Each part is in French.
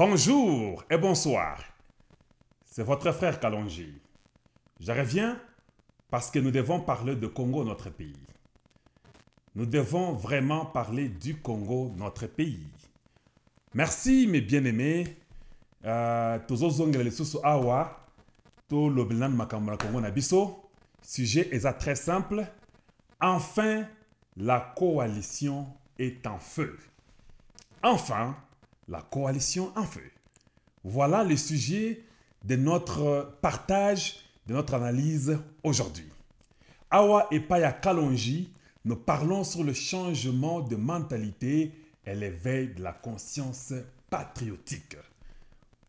Bonjour et bonsoir. C'est votre frère Kalonji. Je reviens parce que nous devons parler de Congo, notre pays. Nous devons vraiment parler du Congo, notre pays. Merci mes bien-aimés. Tozozongela lisusu awa to lobelan makambo na Congo na biso. Sujet est très simple. Enfin, la coalition est en feu. Enfin, la coalition en feu. Voilà le sujet de notre partage, de notre analyse aujourd'hui. Awa et Paya Kalonji, nous parlons sur le changement de mentalité et l'éveil de la conscience patriotique.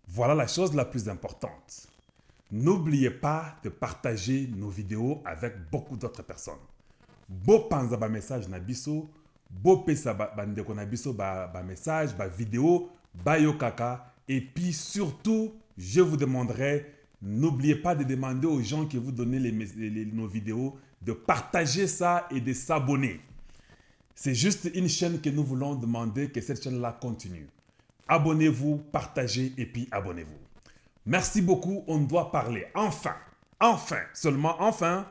Voilà la chose la plus importante. N'oubliez pas de partager nos vidéos avec beaucoup d'autres personnes. Beau panza ba message na biso, beau pesa ba ndeko na biso ba message, ba vidéo, ba yo kaka. Et puis surtout, je vous demanderai, n'oubliez pas de demander aux gens qui vous donnent nos vidéos de partager ça et de s'abonner. C'est juste une chaîne que nous voulons demander que cette chaîne-là continue. Abonnez-vous, partagez et puis abonnez-vous. Merci beaucoup, on doit parler. Enfin, seulement enfin,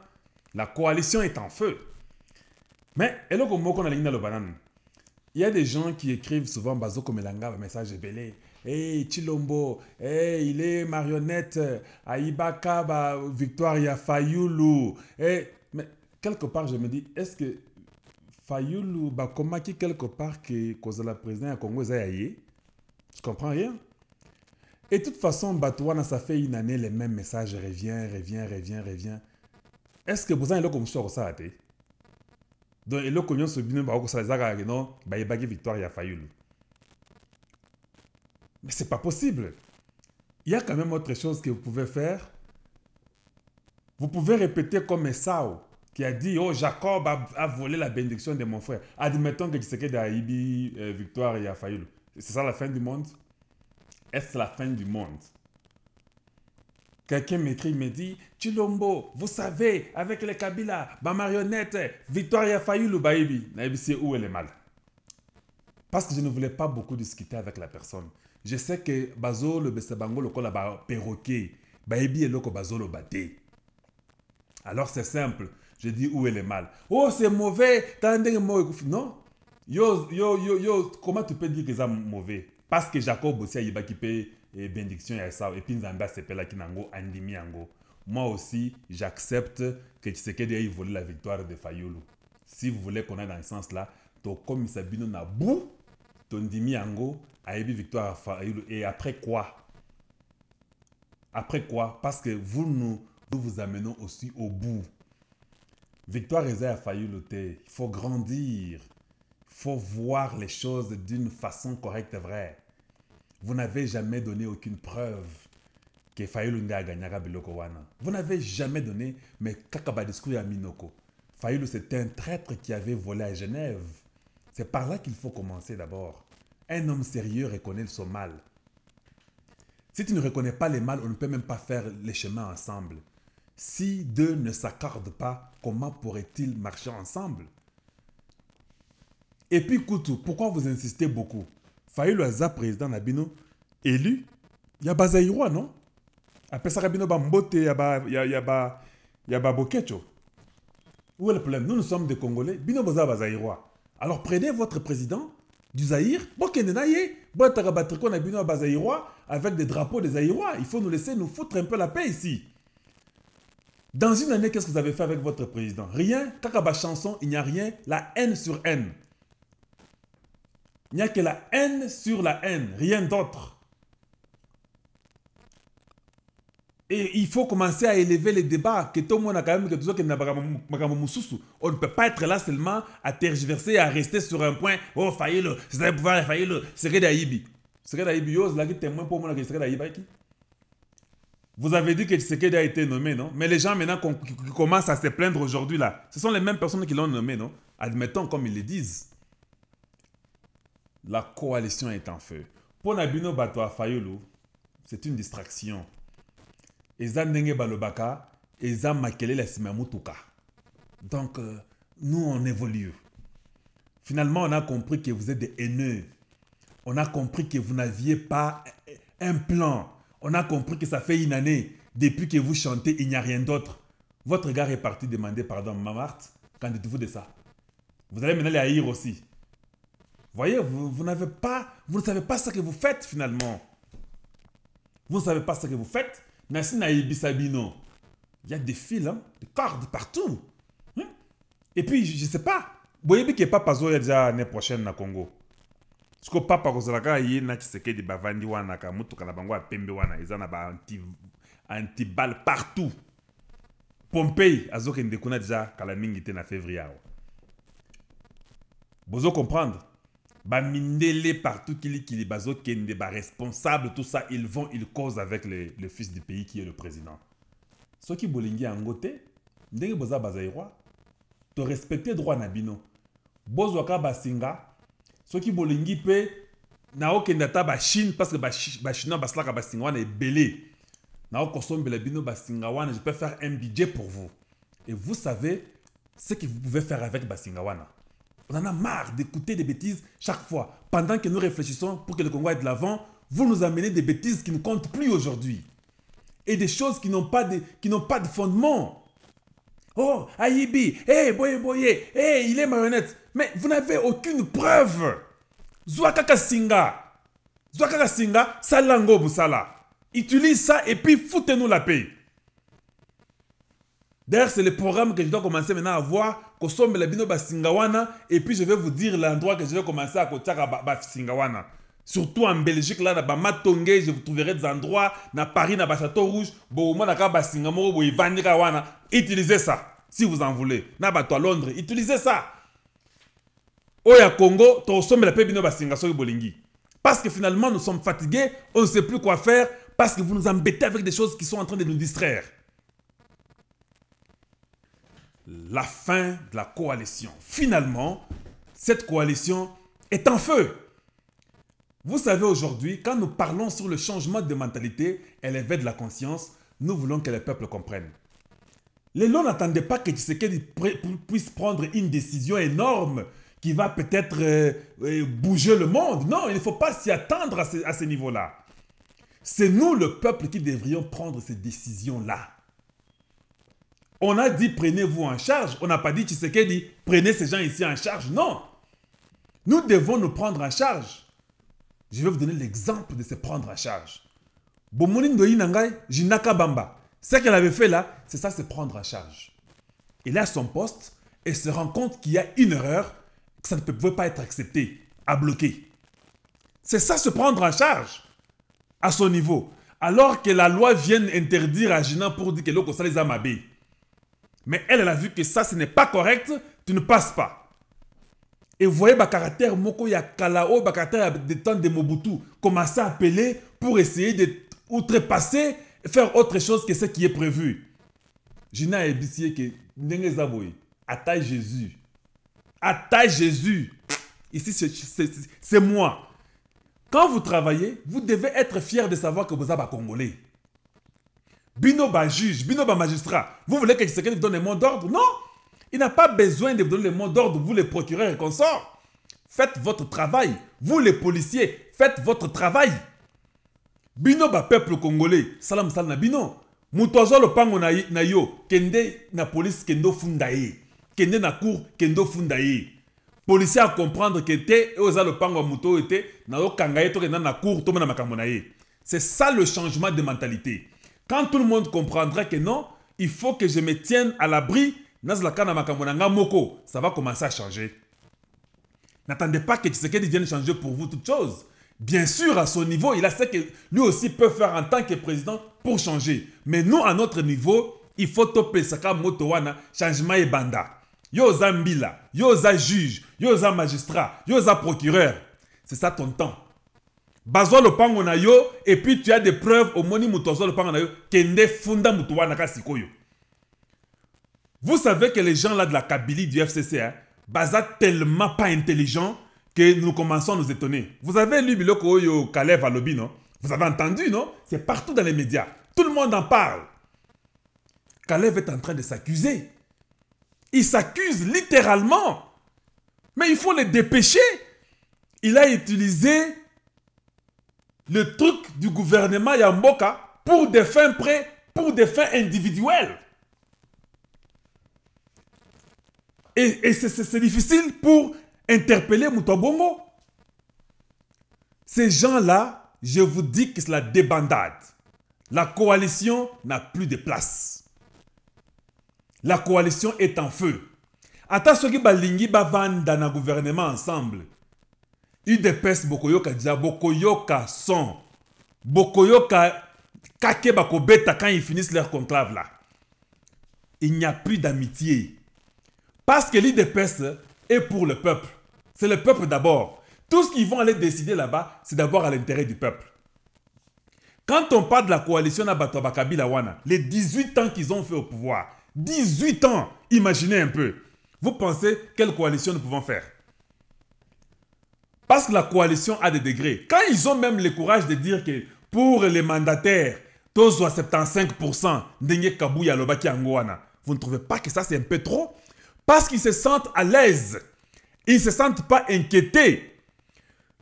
la coalition est en feu. Mais, il y a des gens qui écrivent souvent Bazoko Melanga, message belé. Hey, Chilombo, hey, il est marionnette, Aïbaka, Victoria Fayoulou. Hey, mais quelque part, je me dis, est-ce que Fayoulou, comment qui quelque part que la présidente à Congo Zayaye? Je comprends rien. Et de toute façon, Batouana, ça fait une année, les mêmes messages revient. Est-ce que vous avez comme ça? Donc, il y a des gens qui Victoria Fayoulou. Mais c'est pas possible. Il y a quand même autre chose que vous pouvez faire. Vous pouvez répéter comme Esau qui a dit, oh, Jacob a volé la bénédiction de mon frère. Admettons que Tshisekedi a Ibi Victoire et Fayoulou. C'est ça la fin du monde? Est-ce la fin du monde? Quelqu'un m'écrit, me dit, Chilombo, vous savez, avec les Kabila, ma marionnette, Victoria Fayoulou, Baïbi. Naïbi, c'est où elle est mal. Parce que je ne voulais pas beaucoup discuter avec la personne. Je sais que Bazo le Bessabango le kola ba perroquet, Baïbi et loko Bazo le baté. Alors c'est simple, je dis où elle est mal. Oh c'est mauvais, non. Yo, comment tu peux dire que c'est mauvais? Parce que Jacob aussi a yeba qui paye bénédiction et ça et puis Nzamba sepela ki nango andimi yango. Moi aussi, j'accepte que Tshisekedi ait volé la victoire de Fayoulou. Si vous voulez qu'on aille dans ce sens là, to comme Sabino na bou, ton dimi yango Aïbi Victoire Fayoulou. Et après quoi? Après quoi? Parce que nous vous amenons aussi au bout. Victoire Eza Fayoulou, il faut grandir. Il faut voir les choses d'une façon correcte et vraie. Vous n'avez jamais donné aucune preuve que Fayoulou n'a gagné à Biloko Wana. Vous n'avez jamais donné, mais Kakaba discours à Minoko. Fayoulou, c'était un traître qui avait volé à Genève. C'est par là qu'il faut commencer d'abord. Un homme sérieux reconnaît son mal. Si tu ne reconnais pas les mal, on ne peut même pas faire les chemins ensemble. Si deux ne s'accordent pas, comment pourraient-ils marcher ensemble? Et puis, Koutou, pourquoi vous insistez beaucoup? Fayoulou Aza, président Nabino, élu, il y a Bazaïrois, non? Après ça, Rabino Bambote, il y a Bokecho. Où est le problème? Nous sommes des Congolais, Bino Boza Bazaïrois. Alors prenez votre président du Zaïre, avec des drapeaux des Zaïrois. Il faut nous laisser nous foutre un peu la paix ici. Dans une année, qu'est-ce que vous avez fait avec votre président? Rien. Kakaba chanson, il n'y a rien. La haine sur haine. Il n'y a que la haine sur la haine. Rien d'autre. Et il faut commencer à élever les débats. Que tout le monde a quand même on ne peut pas être là seulement à tergiverser, à rester sur un point. Oh, Fayoulou, c'est un pouvoir, Fayoulou, c'est Daïbi. C'est Daïbi, témoin pour moi que c'est Daïbi. Vous avez dit que Tshisekedi a été nommé, non? Mais les gens maintenant qui commencent à se plaindre aujourd'hui là, ce sont les mêmes personnes qui l'ont nommé, non? Admettons comme ils le disent. La coalition est en feu. Pour Nabino Batoa Fayoulou, c'est une distraction. Eza ndenge balobaka, eza makele la simamutuka. Donc, nous, on évolue. Finalement, on a compris que vous êtes des haineux. On a compris que vous n'aviez pas un plan. On a compris que ça fait une année. Depuis que vous chantez, il n'y a rien d'autre. Votre gars est parti demander pardon. Marthe, qu'en dites-vous de ça? Vous allez maintenant les haïr aussi. Voyez, vous ne savez pas ce que vous faites finalement. Vous ne savez pas ce que vous faites. Merci Naïbi Sabino. Il y a des fils, hein, des cordes partout. Hein? Et puis, je ne sais pas. Vous voyez que Papa Zo est déjà l'année prochaine au Congo. Parce que Papa Kozolaka, il y a des bavandi wana, kamutu kanabango a pembe wana, ils ont anti-balles partout. Pompey, azo kende kuna déjà kalamingi te na février. Vous comprendre? Bamindele partout qui bazo kende ba responsable tout ça, ils causent avec le fils du pays qui est le président. Ceux qui bolingi angote, ndenge boza bazairwa, to respecter droit nabino. Bozo ka basinga, ceux qui bolingi pe na okenda ta ba Chine parce que ba Chinois baslaka basinga wana ebelé. Na okosombe la bino basinga wana, je peux faire un budget pour vous. Et vous savez ce que vous pouvez faire avec basinga wana. On en a marre d'écouter des bêtises chaque fois. Pendant que nous réfléchissons pour que le Congo aille de l'avant, vous nous amenez des bêtises qui ne comptent plus aujourd'hui. Et des choses qui n'ont pas de fondement. Oh, Ayibi, hey, boye, hey, il est marionnette. Mais vous n'avez aucune preuve. Zouakaka Singa, Salango Boussala. Utilise ça et puis foutez-nous la paix. D'ailleurs, c'est le programme que je dois commencer maintenant à voir. Kosombe la bino basingawana. Et puis je vais vous dire l'endroit que je vais commencer à kotaka basingawana. Surtout en Belgique, là, dans Matongue, je vous trouverai des endroits, dans Paris, dans Château Rouge, utilisez ça, si vous en voulez. Dans Londres, utilisez ça. Oya Congo, Tosombe la paix bino basingaso bolingi. Parce que finalement, nous sommes fatigués, on ne sait plus quoi faire, parce que vous nous embêtez avec des choses qui sont en train de nous distraire. La fin de la coalition. Finalement, cette coalition est en feu. Vous savez aujourd'hui, quand nous parlons sur le changement de mentalité et l'éveil de la conscience, nous voulons que le peuple comprenne. Les lots n'attendaient pas que Tshisekedi puisse prendre une décision énorme qui va peut-être bouger le monde. Non, il ne faut pas s'y attendre à ce niveau-là. C'est nous, le peuple, qui devrions prendre ces décisions-là. On a dit prenez-vous en charge. On n'a pas dit Tshisekedi prenez ces gens ici en charge. Non. Nous devons nous prendre en charge. Je vais vous donner l'exemple de se prendre en charge. Bomonindo Inangai, Jinaka Bamba. Ce qu'elle avait fait là, c'est ça, se prendre en charge. Il est à son poste et se rend compte qu'il y a une erreur, que ça ne pouvait pas être accepté, à bloquer. C'est ça, se prendre en charge à son niveau. Alors que la loi vient interdire à Jinan pour dire que l'eau ça les a mabé. Mais elle a vu que ça, ce n'est pas correct, tu ne passes pas. Et vous voyez, le caractère Moko Yakalao, le caractère de temps de Mobutu, commencer à appeler pour essayer d'outrepasser et faire autre chose que ce qui est prévu. Jina Ebissier que Ndenge Zaboui, attaque Jésus. Attaque Jésus. Ici, c'est moi. Quand vous travaillez, vous devez être fier de savoir que vous êtes Congolais. Bino ba juge, Bino ba magistrat. Vous voulez que quelqu'un vous donne les mots d'ordre? Non. Il n'a pas besoin de vous donner les mots d'ordre, vous les procureurs et consorts. Faites votre travail. Vous les policiers, faites votre travail. Bino ba peuple congolais, salam salam na bino. Mutozo le pango na yo, kende na police kendo fundaye. Kende na cour kendo fundaye. Policier à comprendre que te oza le pango muto ete na yo kangaye to na cour to na makambo na ye. C'est ça le changement de mentalité. Quand tout le monde comprendra que non, il faut que je me tienne à l'abri. Ça va commencer à changer. N'attendez pas que Tshisekedi vienne changer pour vous toutes choses. Bien sûr, à son niveau, il a ce que lui aussi peut faire en tant que président pour changer. Mais nous, à notre niveau, il faut topper Saka Motowana, changement et banda. Yo Zambila, yo za juge, yo za magistrat, yo za procureur. C'est ça ton temps. Bazo le pango na yo, et puis tu as des preuves au moni mutozo le pango na yo, kende funda mutowana kasikoyo. Vous savez que les gens là de la Kabylie du FCC, hein, baza tellement pas intelligents que nous commençons à nous étonner. Vous avez lu Biloko Oyo Kalev Alobi, non? Vous avez entendu, non? C'est partout dans les médias. Tout le monde en parle. Kalev est en train de s'accuser. Il s'accuse littéralement. Mais il faut le dépêcher. Il a utilisé le truc du gouvernement Yamboka pour des fins pour des fins individuelles. Et c'est difficile pour interpeller Moutobongo. Ces gens-là, je vous dis que c'est la débandade. La coalition n'a plus de place. La coalition est en feu. Ata soki balingi bavanda na gouvernement ensemble. UDPS bokoyoka dia, bokoyoka son. Bokoyoka kake bakobeta quand ils finissent leur conclave là. Il n'y a plus d'amitié. Parce que l'UDPS est pour le peuple. C'est le peuple d'abord. Tout ce qu'ils vont aller décider là-bas, c'est d'abord à l'intérêt du peuple. Quand on parle de la coalition Nabatoba Kabila Wana, les 18 ans qu'ils ont fait au pouvoir, 18 ans, imaginez un peu. Vous pensez quelle coalition nous pouvons faire? Parce que la coalition a des degrés. Quand ils ont même le courage de dire que pour les mandataires, tous à 75%, Ndenge Kabouya Lobaki Angoana, vous ne trouvez pas que ça c'est un peu trop? Parce qu'ils se sentent à l'aise. Ils ne se sentent pas inquiétés.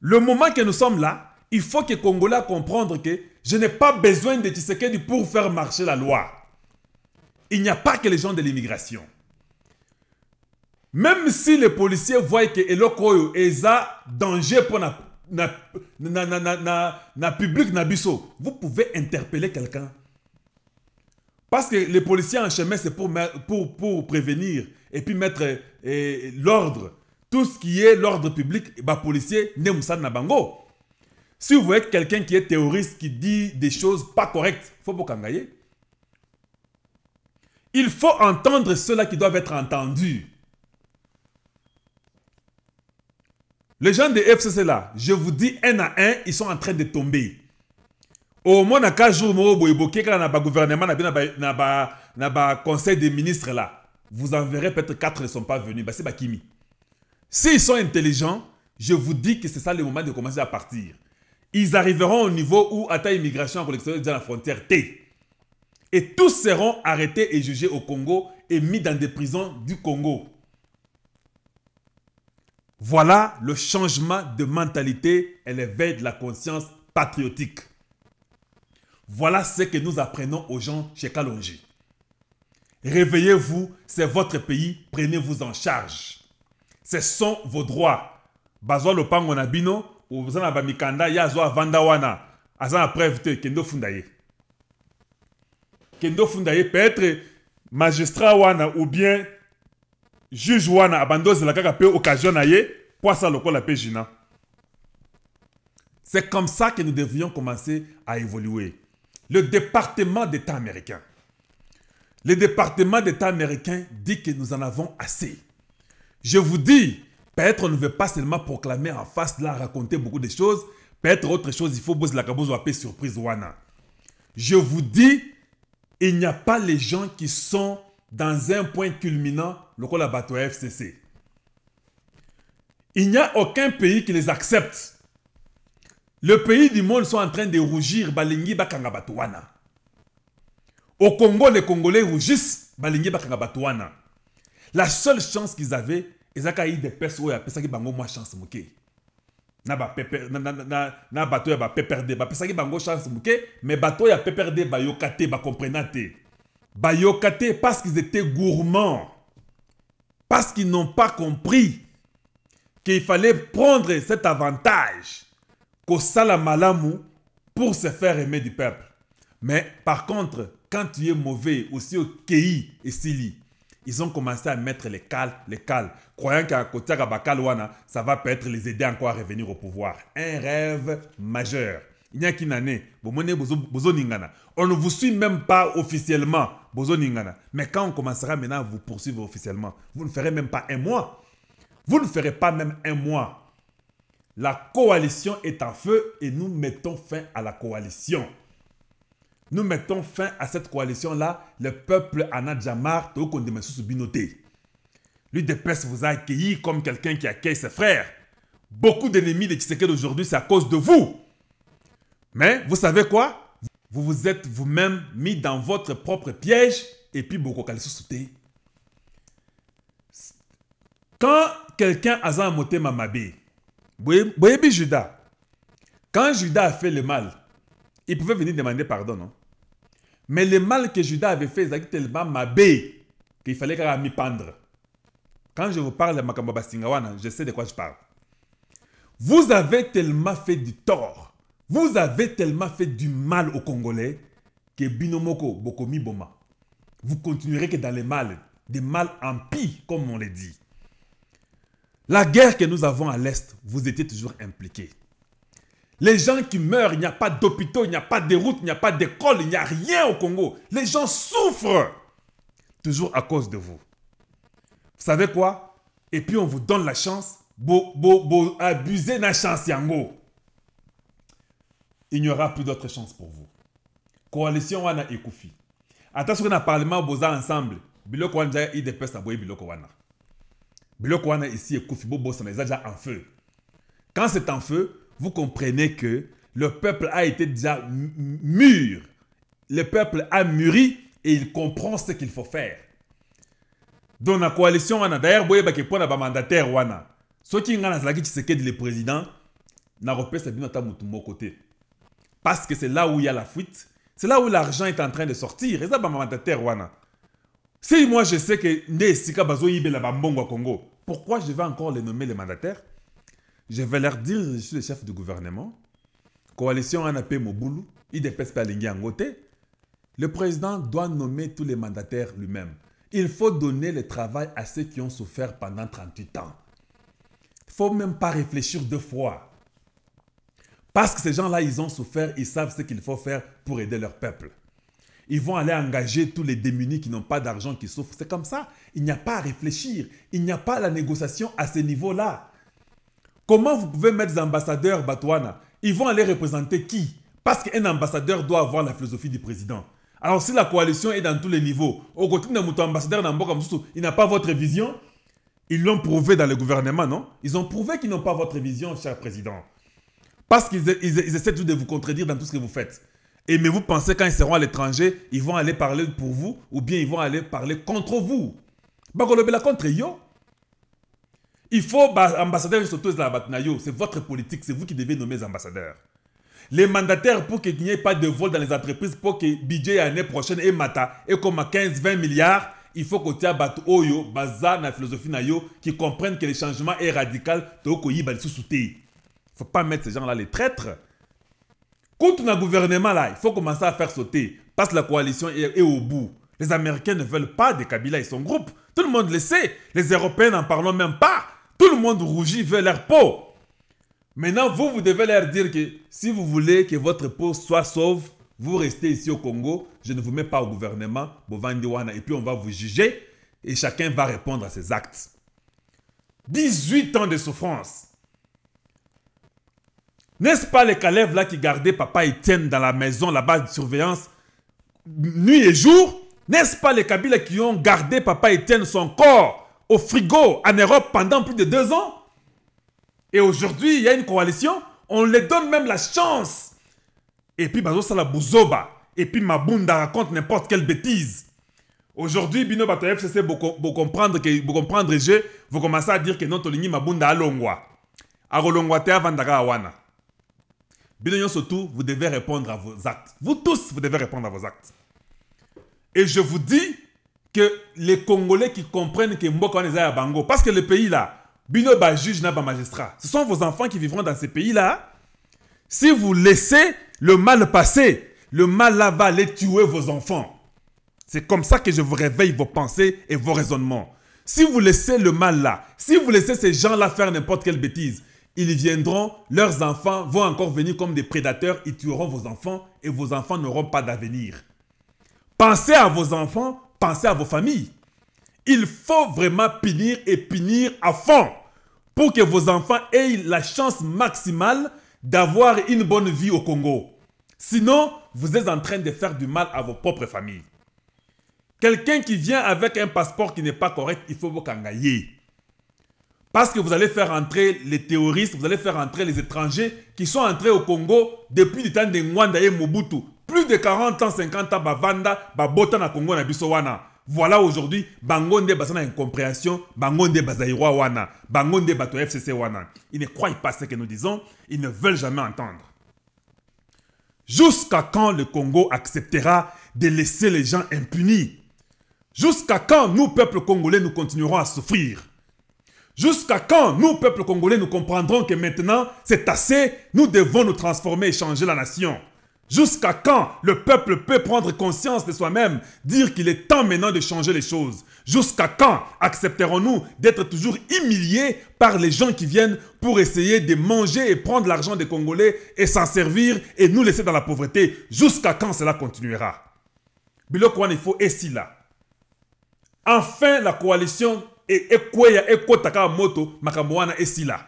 Le moment que nous sommes là, il faut que les Congolais comprennent que je n'ai pas besoin de Tshisekedi pour faire marcher la loi. Il n'y a pas que les gens de l'immigration. Même si les policiers voient que Eloko est un danger pour na public nabiso, vous pouvez interpeller quelqu'un. Parce que les policiers en chemin, c'est pour prévenir et puis mettre l'ordre. Tout ce qui est l'ordre public, les policiers, Nabango. Si vous voyez quelqu'un qui est terroriste, qui dit des choses pas correctes, il faut pas kangaye. Il faut entendre ceux-là qui doivent être entendus. Les gens de FCC là, je vous dis un à un, ils sont en train de tomber. Au moins, à 4 jours, le gouvernement n'a conseil des ministres là. Vous en verrez peut-être 4 ne sont pas venus. C'est Bakimi. S'ils sont intelligents, je vous dis que c'est ça le moment de commencer à partir. Ils arriveront au niveau où, à ta immigration en l'extérieur de la frontière T. Et tous seront arrêtés et jugés au Congo et mis dans des prisons du Congo. Voilà le changement de mentalité et l'éveil de la conscience patriotique. Voilà ce que nous apprenons aux gens chez Kalonji. Réveillez-vous, c'est votre pays, prenez-vous en charge. Ce sont vos droits. Bazwa lopango na bino, ou bazana bamikanda, ya zwa vandawana, azana preuve te, kendo fundaye. Kendo fundaye peut être magistrat wana ou bien juge wana abandoze la kaka pe occasion na ye, poisa lokola pe jina. C'est comme ça que nous devrions commencer à évoluer. Le département d'État américain. Le département d'État américain dit que nous en avons assez. Je vous dis, peut-être on ne veut pas seulement proclamer en face, là, raconter beaucoup de choses. Peut-être autre chose, il faut bosser la cabozo à paix surprise wana. Je vous dis, il n'y a pas les gens qui sont dans un point culminant, le col à bateau FCC. Il n'y a aucun pays qui les accepte. Le pays du monde sont en train de rougir, balingi bakanga batouana. Au Congo, les Congolais rougissent, balingi bakanga batouana. La seule chance qu'ils avaient, ils avaient des personnes qui ont bango moins chance mouké. Na bateau ya peperde, ba pesa ki bango chance mouké, mais bateau ya peperde ba yokate ba comprenate. Ba yokate parce qu'ils étaient gourmands. Parce qu'ils n'ont pas compris qu'il fallait prendre cet avantage qu'au salamalamu pour se faire aimer du peuple. Mais par contre, quand tu es mauvais, aussi au Kei et Sili, ils ont commencé à mettre les cales, croyant qu'à côté de Bakalwana, ça va peut-être les aider encore à revenir au pouvoir. Un rêve majeur. Il n'y a qu'une année. On ne vous suit même pas officiellement. Mais quand on commencera maintenant à vous poursuivre officiellement, vous ne ferez même pas un mois. Vous ne ferez pas même un mois. La coalition est en feu et nous mettons fin à la coalition. Nous mettons fin à cette coalition-là. Le peuple en a déjà marre. L'UDPS vous a accueilli comme quelqu'un qui accueille ses frères. Beaucoup d'ennemis de Tshisekedi aujourd'hui, c'est à cause de vous. Mais vous savez quoi? Vous vous êtes vous-même mis dans votre propre piège et puis beaucoup de sauté. Quand quelqu'un a un motema mabé, Judas, quand Judas a fait le mal, il pouvait venir demander pardon, non? Mais le mal que Judas avait fait, c'est tellement mabé qu'il fallait qu'il m'y pendre. Quand je vous parle de Makamba Bastingawana, je sais de quoi je parle. Vous avez tellement fait du tort, vous avez tellement fait du mal aux Congolais que Binomoko, Bokomi Boma, vous continuerez que dans les mal, des mal en pire, comme on l'a dit. La guerre que nous avons à l'Est, vous étiez toujours impliqués. Les gens qui meurent, il n'y a pas d'hôpitaux, il n'y a pas de routes, il n'y a pas d'école, il n'y a rien au Congo. Les gens souffrent, toujours à cause de vous. Vous savez quoi? Et puis on vous donne la chance, abusez de la chance, Yango. Il n'y aura plus d'autre chance pour vous. Coalition wana ekoufi. Attention qu'on a parlement boza ensemble. Biloko wana il dépêche à boyer biloko wana. Biloko wana ici ekoufi bobo ça déjà en feu. Quand c'est en feu, vous comprenez que le peuple a été déjà mûr. Le peuple a mûri et il comprend ce qu'il faut faire. Dans la coalition wana d'ailleurs boye ba ke pona ba mandataire wana. Ceux qui ngana zalaki Tshisekedi le président na repère c'est bien ta mutumo côté. Parce que c'est là où il y a la fuite. C'est là où l'argent est en train de sortir. Et ça, c'est mandataire wana. Si moi je sais que Nesika Bazo Ibe la Bambongo Congo, pourquoi je vais encore les nommer les mandataires? Je vais leur dire, je suis le chef du gouvernement. Coalition Anapé Moboulou, il dépêche pas l'ingé en côté. Le président doit nommer tous les mandataires lui-même. Il faut donner le travail à ceux qui ont souffert pendant 38 ans. Il ne faut même pas réfléchir deux fois. Parce que ces gens-là, ils ont souffert, ils savent ce qu'il faut faire pour aider leur peuple. Ils vont aller engager tous les démunis qui n'ont pas d'argent, qui souffrent. C'est comme ça. Il n'y a pas à réfléchir. Il n'y a pas la négociation à ce niveau-là. Comment vous pouvez mettre des ambassadeurs, Batouana? Ils vont aller représenter qui? Parce qu'un ambassadeur doit avoir la philosophie du président. Alors si la coalition est dans tous les niveaux, au côté de notre ambassadeur, il n'a pas votre vision. Ils l'ont prouvé dans le gouvernement, non? Ils ont prouvé qu'ils n'ont pas votre vision, cher président. Parce qu'ils essaient tout de vous contredire dans tout ce que vous faites. Et mais vous pensez quand ils seront à l'étranger, ils vont aller parler pour vous ou bien ils vont aller parler contre vous. Contre yo. Il faut ambassadeur c'est votre politique, c'est vous qui devez nommer les ambassadeurs. Les mandataires pour qu'il n'y ait pas de vol dans les entreprises, pour que le budget l'année prochaine est mata et comme à 15-20 milliards, il faut que tu aies oyo baza na philosophie na yo qui comprennent que le changement est radical, il faut pas mettre ces gens-là les traîtres. Contre le gouvernement là, il faut commencer à faire sauter parce que la coalition est au bout. Les Américains ne veulent pas de Kabila et son groupe. Tout le monde le sait. Les Européens n'en parlons même pas. Tout le monde rougit vers leur peau. Maintenant, vous devez leur dire que si vous voulez que votre peau soit sauve, vous restez ici au Congo. Je ne vous mets pas au gouvernement. Et puis on va vous juger et chacun va répondre à ses actes. 18 ans de souffrance. N'est-ce pas les Calèves là qui gardaient Papa Etienne dans la maison là-bas de surveillance nuit et jour? N'est-ce pas les Kabila qui ont gardé Papa Etienne son corps au frigo en Europe pendant plus de 2 ans? Et aujourd'hui, il y a une coalition, on les donne même la chance. Et puis Bazo Sala Bouzoba, et puis Mabunda raconte n'importe quelle bêtise. Aujourd'hui, Bino Bato FCC, vous comprendre je, vous commencez à dire que non, Tolini Mabunda Alongwa. Arolongwa te Avandaga Awana. Bino surtout, vous devez répondre à vos actes. Vous tous, vous devez répondre à vos actes. Et je vous dis que les Congolais qui comprennent que Mboka est à Bango, parce que le pays là, Bino ba juge n'a pas magistrat. Ce sont vos enfants qui vivront dans ces pays-là. Si vous laissez le mal passer, le mal là va aller tuer vos enfants. C'est comme ça que je vous réveille vos pensées et vos raisonnements. Si vous laissez le mal là, si vous laissez ces gens-là faire n'importe quelle bêtise, ils viendront, leurs enfants vont encore venir comme des prédateurs, ils tueront vos enfants et vos enfants n'auront pas d'avenir. Pensez à vos enfants, pensez à vos familles. Il faut vraiment punir et punir à fond pour que vos enfants aient la chance maximale d'avoir une bonne vie au Congo. Sinon, vous êtes en train de faire du mal à vos propres familles. Quelqu'un qui vient avec un passeport qui n'est pas correct, il faut vous kangayer. Parce que vous allez faire entrer les terroristes, vous allez faire entrer les étrangers qui sont entrés au Congo depuis le temps de Mwanda et Mobutu. Plus de 40 ans, 50 ans, Bavanda, Babota na Congo na Bisowana. Voilà aujourd'hui, Bangonde Basana incompréhension, Bangonde Bazaïroa Wana, Bangonde Bato FCC Wana. Ils ne croient pas ce que nous disons, ils ne veulent jamais entendre. Jusqu'à quand le Congo acceptera de laisser les gens impunis? Jusqu'à quand nous, peuple congolais, nous continuerons à souffrir? Jusqu'à quand nous, peuple congolais, nous comprendrons que maintenant, c'est assez, nous devons nous transformer et changer la nation? Jusqu'à quand le peuple peut prendre conscience de soi-même, dire qu'il est temps maintenant de changer les choses? Jusqu'à quand accepterons-nous d'être toujours humiliés par les gens qui viennent pour essayer de manger et prendre l'argent des Congolais et s'en servir et nous laisser dans la pauvreté? Jusqu'à quand cela continuera? Biloko wana il faut ici là. Enfin la coalition et Ekweya Ekotaka Moto Makamboana ici là.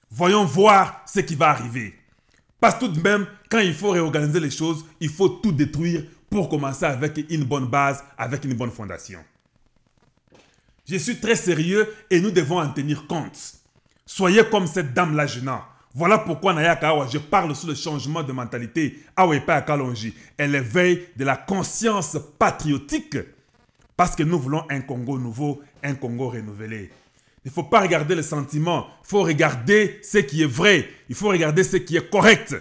Voyons voir ce qui va arriver. Parce que tout de même, quand il faut réorganiser les choses, il faut tout détruire pour commencer avec une bonne base, avec une bonne fondation. Je suis très sérieux et nous devons en tenir compte. Soyez comme cette dame-là, Jena. Voilà pourquoi Nayaka Awa, je parle sur le changement de mentalité. Awepa Kalonji, elle éveille de la conscience patriotique. Parce que nous voulons un Congo nouveau, un Congo renouvelé. Il ne faut pas regarder les sentiments, il faut regarder ce qui est vrai, il faut regarder ce qui est correct.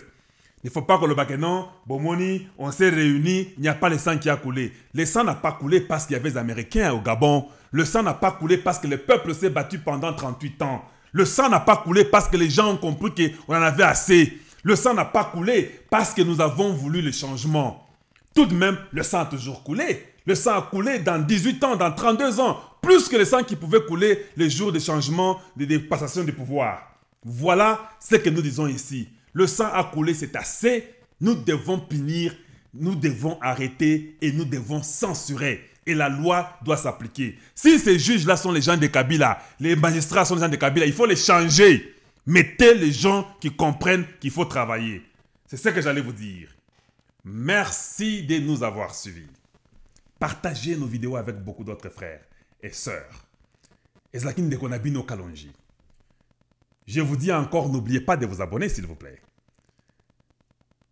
Il ne faut pas que le Bakenon, Bomoni, on s'est réunis, il n'y a pas le sang qui a coulé. Le sang n'a pas coulé parce qu'il y avait des Américains au Gabon. Le sang n'a pas coulé parce que le peuple s'est battu pendant 38 ans. Le sang n'a pas coulé parce que les gens ont compris qu'on en avait assez. Le sang n'a pas coulé parce que nous avons voulu le changement. Tout de même, le sang a toujours coulé. Le sang a coulé dans 18 ans, dans 32 ans, plus que le sang qui pouvait couler les jours de changement, de passation de pouvoir. Voilà ce que nous disons ici. Le sang a coulé, c'est assez. Nous devons punir, nous devons arrêter et nous devons censurer. Et la loi doit s'appliquer. Si ces juges-là sont les gens de Kabila, les magistrats sont les gens de Kabila, il faut les changer. Mettez les gens qui comprennent qu'il faut travailler. C'est ce que j'allais vous dire. Merci de nous avoir suivis. Partagez nos vidéos avec beaucoup d'autres frères et sœurs. Ezlakin de Konabino Kalonji. Je vous dis encore, n'oubliez pas de vous abonner, s'il vous plaît.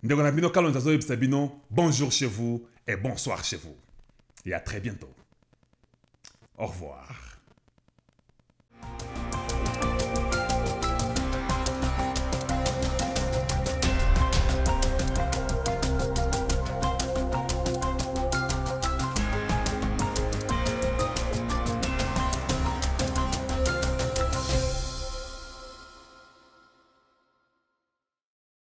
Ndekonabino Kalonji Sabino, bonjour chez vous et bonsoir chez vous. Et à très bientôt. Au revoir.